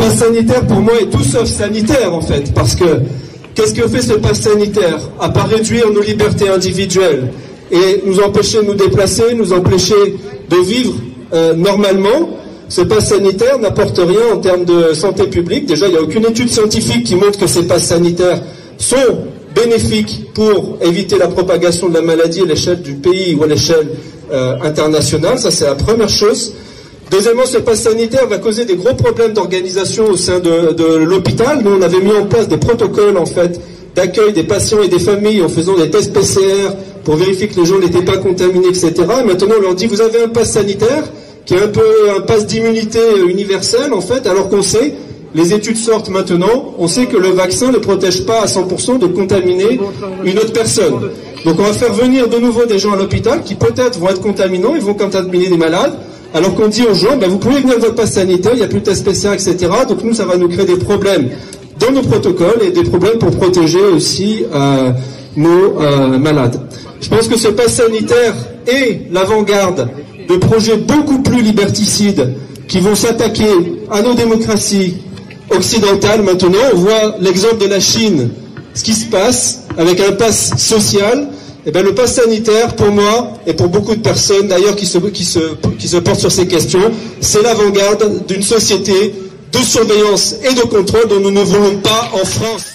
pass sanitaire, pour moi, est tout sauf sanitaire, en fait, parce que qu'est-ce que fait ce pass sanitaire, à part réduire nos libertés individuelles et nous empêcher de nous déplacer, nous empêcher de vivre normalement? Ce pass sanitaire n'apporte rien en termes de santé publique. Déjà, il n'y a aucune étude scientifique qui montre que ces passes sanitaires sont bénéfiques pour éviter la propagation de la maladie à l'échelle du pays ou à l'échelle internationale. Ça, c'est la première chose. Deuxièmement, ce pass sanitaire va causer des gros problèmes d'organisation au sein de l'hôpital. Nous, on avait mis en place des protocoles, en fait, d'accueil des patients et des familles en faisant des tests PCR pour vérifier que les gens n'étaient pas contaminés, etc. Et maintenant, on leur dit, vous avez un pass sanitaire qui est un peu un pass d'immunité universelle, en fait, alors qu'on sait, les études sortent maintenant, on sait que le vaccin ne protège pas à 100% de contaminer une autre personne. Donc on va faire venir de nouveau des gens à l'hôpital qui peut-être vont être contaminants, ils vont contaminer des malades, alors qu'on dit aux gens, ben, vous pouvez venir avec votre pass sanitaire, il n'y a plus de test PCR, etc. Donc nous, ça va nous créer des problèmes dans nos protocoles et des problèmes pour protéger aussi nos malades. Je pense que ce pass sanitaire est l'avant-garde de projets beaucoup plus liberticides qui vont s'attaquer à nos démocraties occidentales. Maintenant, on voit l'exemple de la Chine, ce qui se passe avec un pass social. Eh bien, le pass sanitaire, pour moi, et pour beaucoup de personnes d'ailleurs qui se portent sur ces questions, c'est l'avant-garde d'une société de surveillance et de contrôle dont nous ne voulons pas en France.